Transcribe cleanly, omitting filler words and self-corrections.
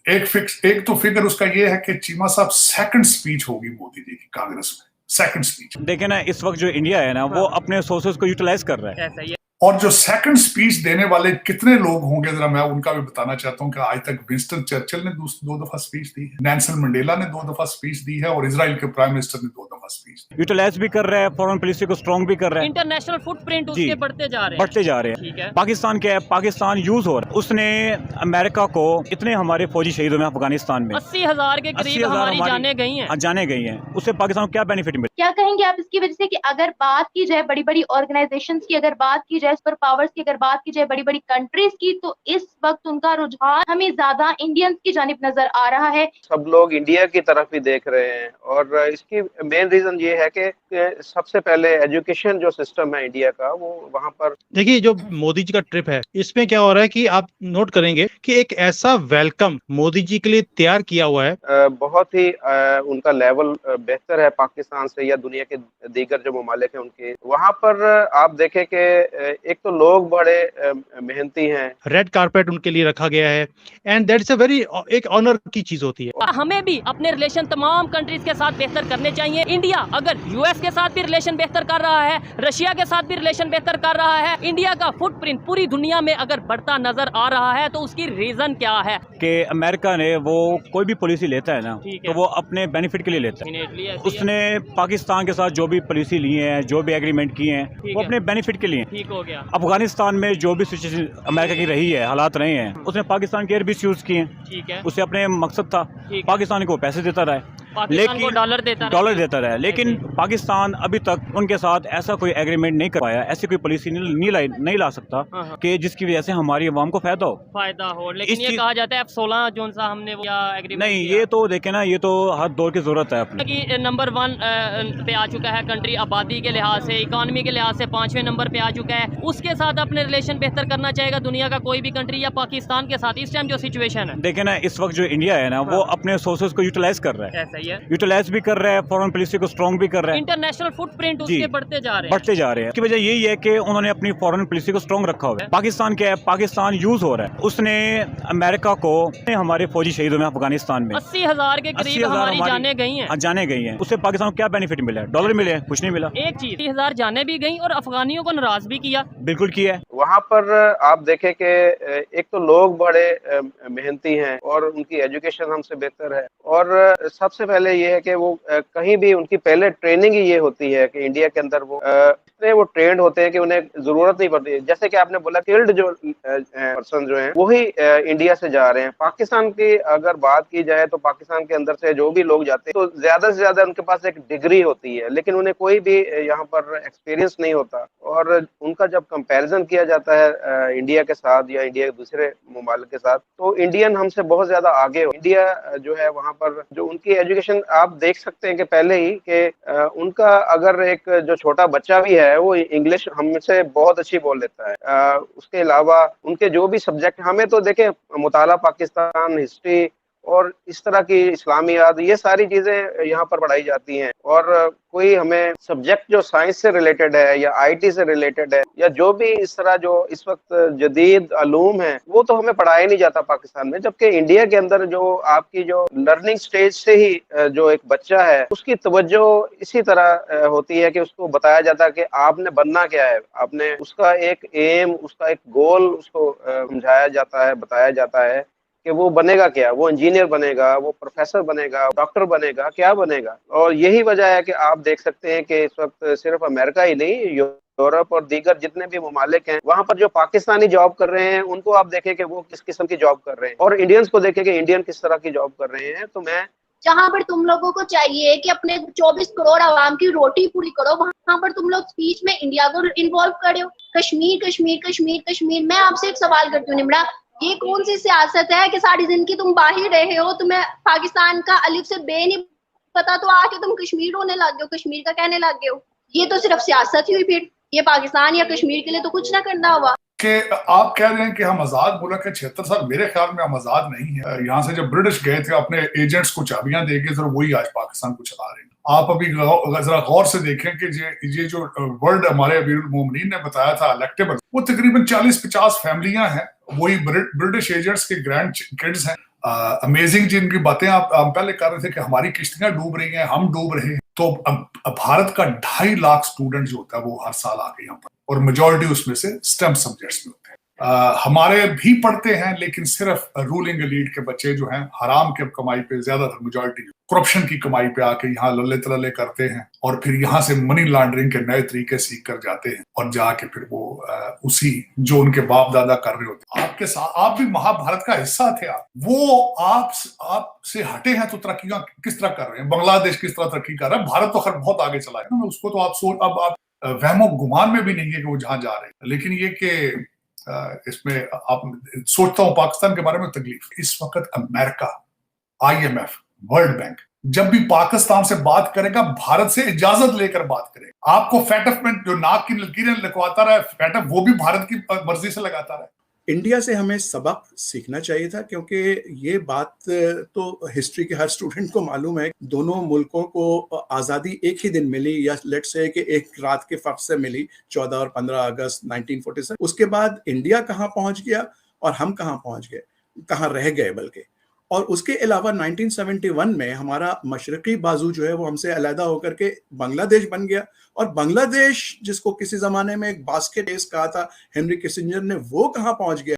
एक तो फिगर उसका ये है कि चीमा साहब सेकंड स्पीच होगी मोदी जी की कांग्रेस में, सेकंड स्पीच। देखे ना, इस वक्त जो इंडिया है ना, वो अपने सोर्सेज को यूटिलाइज कर रहा है। और जो सेकंड स्पीच देने वाले कितने लोग होंगे जरा मैं उनका भी बताना चाहता हूं कि आज तक विंस्टन चर्चिल ने दो दफा स्पीच दी है, नेल्सन मंडेला ने 2 दफा स्पीच दी है, और इजराइल के प्राइम मिनिस्टर ने 2 दफा स्पीच दी। यूटिलाइज भी कर रहा है, फॉरेन पॉलिसी को स्ट्रॉन्ग भी कर रहा है, इंटरनेशनल फुटप्रिंट उसके बढ़ते जा रहे हैं। ठीक है। पाकिस्तान क्या है, पाकिस्तान यूज हो रहा है। उसने अमेरिका को, इतने हमारे फौजी शहीद हुए अफगानिस्तान में, 80,000 के करीब हमारी जाने गई हैं। जाने गई हैं। उससे पाकिस्तान को क्या बेनिफिट मिले? क्या कहेंगे आप इसकी वजह से कि अगर बात की जाए बड़ी बड़ी ऑर्गेनाइजेशंस की, अगर बात की जाए सुपर पावर्स की, अगर बात की जाए बड़ी बड़ी कंट्रीज की, तो इस वक्त उनका रुझान हमें ज्यादा इंडियंस की जानिब नजर आ रहा है। सब लोग इंडिया की तरफ ही देख रहे हैं, और इसकी मेन रीजन ये है कि सबसे पहले एजुकेशन जो सिस्टम है इंडिया का, वो वहाँ पर देखिए, जो मोदी जी का ट्रिप है, इसमें क्या हो रहा है कि आप नोट करेंगे कि एक ऐसा वेलकम मोदी जी के लिए तैयार किया हुआ है। बहुत ही उनका लेवल बेहतर है पाकिस्तान से या दुनिया के दीगर जो ममालिक हैं उनके। वहाँ पर आप देखें कि एक तो लोग बड़े मेहनती हैं, रेड कारपेट उनके लिए रखा गया है, एंड दैट्स अ वेरी एक ऑनर की चीज होती है। हमें भी अपने रिलेशन तमाम कंट्रीज के साथ बेहतर करने चाहिए। इंडिया अगर यूएस के साथ भी रिलेशन बेहतर कर रहा है, रशिया के साथ भी रिलेशन बेहतर कर रहा है, इंडिया का फुटप्रिंट पूरी दुनिया में अगर बढ़ता नजर आ रहा है, तो उसकी रीजन क्या है? कि अमेरिका ने वो कोई भी पॉलिसी लेता है ना, तो वो अपने बेनिफिट के लिए लेता है। उसने पाकिस्तान के साथ जो भी पॉलिसी ली है, जो भी एग्रीमेंट किए हैं, वो अपने बेनिफिट के लिए। ठीक हो गया। अफगानिस्तान में जो भी सिचुएशन अमेरिका की रही है, हालात रहे हैं, उसने पाकिस्तान के एयरबेस यूज किए। ठीक है। उससे अपने मकसद था पाकिस्तान को पैसे देता रहा है, पाकिस्तान को डॉलर देता रहा है, लेकिन पाकिस्तान अभी तक उनके साथ ऐसा कोई एग्रीमेंट नहीं कर पाया, ऐसी कोई पॉलिसी नहीं ला सकता कि जिसकी वजह से हमारी अवाम को फायदा हो। लेकिन ये कहा जाता है F-16 जो सा हमने एग्रीमेंट नहीं, ये तो देखे ना, ये तो हर दौर की जरूरत है अपनी कि नंबर 1 पे आ चुका है कंट्री, आबादी के लिहाज से, इकोनॉमी के लिहाज से 5वें नंबर पे आ चुका है। उसके साथ अपने रिलेशन बेहतर करना चाहेगा दुनिया का कोई भी कंट्री, या पाकिस्तान के साथ इस टाइम जो सिचुएशन है? देखे ना, इस वक्त जो इंडिया है ना, वो अपने सोर्सेज को यूटिलाइज कर रहा है, यूटिलाइज भी कर रहा है, फॉरेन पॉलिसी को स्ट्रॉन्ग भी कर रहा है। इंटरनेशनल फुटप्रिंट उसके बढ़ते जा रहे हैं। इसकी वजह यही है कि उन्होंने अपनी फॉरेन पॉलिसी को स्ट्रॉन्ग रखा हुआ है। पाकिस्तान क्या है, पाकिस्तान यूज हो रहा है। उसने अमेरिका को, हमारे फौजी शहीद हुए अफगानिस्तान में, 80,000 के करीब हमारी जाने गई हैं। उससे पाकिस्तान को क्या बेनिफिट मिला? डॉलर मिले? कुछ नहीं मिला। एक चीज, 80,000 जाने भी गई और अफगानियों को नाराज भी किया। बिल्कुल किया है। वहाँ पर आप देखें कि एक तो लोग बड़े मेहनती हैं और उनकी एजुकेशन हमसे बेहतर है, और सबसे पहले ये है कि वो कहीं भी उनकी पहले ट्रेनिंग ही ये होती है कि इंडिया के अंदर वो ट्रेंड होते हैं कि उन्हें जरूरत नहीं पड़ती। जैसे कि आपने बोला, स्किल्ड जो पर्सन जो हैं वही इंडिया से जा रहे हैं। पाकिस्तान की अगर बात की जाए तो पाकिस्तान के अंदर से जो भी लोग जाते हैं, तो ज्यादा से ज्यादा उनके पास एक डिग्री होती है, लेकिन उन्हें कोई भी यहाँ पर एक्सपीरियंस नहीं होता। और उनका जब कंपैरिजन किया जाता है इंडिया के साथ या इंडिया के दूसरे ममालिक के साथ, तो इंडियन हमसे बहुत ज्यादा आगे हो। इंडिया जो है वहाँ पर जो उनकी एजुकेशन आप देख सकते हैं कि पहले ही कि उनका अगर एक जो छोटा बच्चा भी है वो इंग्लिश हमसे बहुत अच्छी बोल लेता है। उसके अलावा उनके जो भी सब्जेक्ट, हमें तो देखें मुताला पाकिस्तान, हिस्ट्री और इस तरह की इस्लामियात, ये सारी चीजें यहाँ पर पढ़ाई जाती हैं। और कोई हमें सब्जेक्ट जो साइंस से रिलेटेड है या आईटी से रिलेटेड है या जो भी इस तरह जो इस वक्त जदीद अलूम है, वो तो हमें पढ़ाया नहीं जाता पाकिस्तान में। जबकि इंडिया के अंदर जो आपकी जो लर्निंग स्टेज से ही जो एक बच्चा है उसकी तवज्जो इसी तरह होती है कि उसको बताया जाता है कि आपने बनना क्या है, आपने उसका एक एम, उसका एक गोल उसको समझाया जाता है, बताया जाता है कि वो बनेगा क्या, वो इंजीनियर बनेगा, वो प्रोफेसर बनेगा, डॉक्टर बनेगा, क्या बनेगा। और यही वजह है कि आप देख सकते हैं कि इस वक्त सिर्फ अमेरिका ही नहीं, यूरोप और दीगर जितने भी ममालिक हैं, वहाँ पर जो पाकिस्तानी जॉब कर रहे हैं उनको आप देखें कि वो किस किस्म की जॉब कर रहे हैं, और इंडियंस को देखें कि इंडियन किस तरह की जॉब कर रहे हैं। तो मैं जहाँ पर तुम लोगों को चाहिए कि अपने 24 करोड़ आवाम की रोटी पूरी करो, वहां पर तुम लोग स्पीच में इंडिया को इन्वॉल्व करो। कश्मीर कश्मीर कश्मीर कश्मीर। मैं आपसे एक सवाल करती हूँ निमड़ा, ये कौन सी सियासत है कि सारी जिंदगी तुम बाहर रहे हो, तुम्हें पाकिस्तान का अलिफ से बे नहीं पता, तो आके तुम कश्मीर होने लग गए हो, कश्मीर का कहने लग गए हो। ये तो सिर्फ सियासत ही हुई। फिर ये पाकिस्तान या कश्मीर के लिए तो कुछ ना करना हुआ। कि आप कह रहे हैं कि हम आजाद मुल्क है 76 साल, मेरे ख्याल में हम आजाद नहीं है। यहाँ से जब ब्रिटिश गए थे अपने एजेंट्स को चाबियां देके, जरा वही आज पाकिस्तान को चला रहे हैं। आप अभी जरा गौर से देखें कि ये जो वर्ल्ड हमारे अमीरुल मोमिनीन ने बताया था इलेक्टेबल, वो तकरीबन 40-50 फैमिलियां हैं, वही ब्रिटिश एजेंट्स के ग्रैंड किड्स हैं। अमेजिंग जिनकी बातें आप पहले कर रहे थे कि हमारी किश्तियां डूब रही हैं, हम डूब रहे हैं, तो अब भारत का 2.5 लाख स्टूडेंट जो होता है वो हर साल आके यहाँ पर, और मेजॉरिटी उसमें से स्टेम सब्जेक्ट्स में होते हैं। हमारे भी पढ़ते हैं, लेकिन सिर्फ रूलिंग एलीट के बच्चे जो हैं हराम के कमाई पे, ज्यादातर मेजॉरिटी करप्शन की कमाई पे आके यहाँ लल्ले तल्ले करते हैं, और फिर यहाँ से मनी लॉन्ड्रिंग के नए तरीके सीख कर जाते हैं, और जाके फिर वो उसी जो उनके बाप दादा कर रहे होते हैं। आपके साथ आप भी महाभारत का हिस्सा थे, वो आपसे हटे हैं तो तरक्कियां किस तरह कर रहे हैं, बांग्लादेश किस तरह तरक्की कर रहा है, भारत तो खैर बहुत आगे चला है, उसको तो अब आप वहमो गुमान में भी नहीं है कि वो जहां जा रहे हैं। लेकिन ये कि इसमें आप सोचता हूं पाकिस्तान के बारे में तकलीफ, इस वक्त अमेरिका, IMF, वर्ल्ड बैंक जब भी पाकिस्तान से बात करेगा भारत से इजाजत लेकर बात करेगा। आपको फैटफ में जो नाक की लकीरें लिखवाता रहा है फैटफ, वो भी भारत की मर्जी से लगाता रहा है। इंडिया से हमें सबक सीखना चाहिए था, क्योंकि ये बात तो हिस्ट्री के हर स्टूडेंट को मालूम है। दोनों मुल्कों को आज़ादी एक ही दिन मिली, या लेट्स से कि एक रात के फर्क से मिली, 14 और 15 अगस्त 1947। उसके बाद इंडिया कहाँ पहुँच गया और हम कहाँ पहुँच गए, कहाँ रह गए बल्कि। और उसके अलावा 1971 में हमारा मशरकी बाजू जो है वो हमसे अलहदा होकर के बांग्लादेश बन गया, और बांग्लादेश जिसको किसी ज़माने में एक बास्केट देश कहा था हेनरी किसिंजर ने, वो कहाँ पहुँच गया।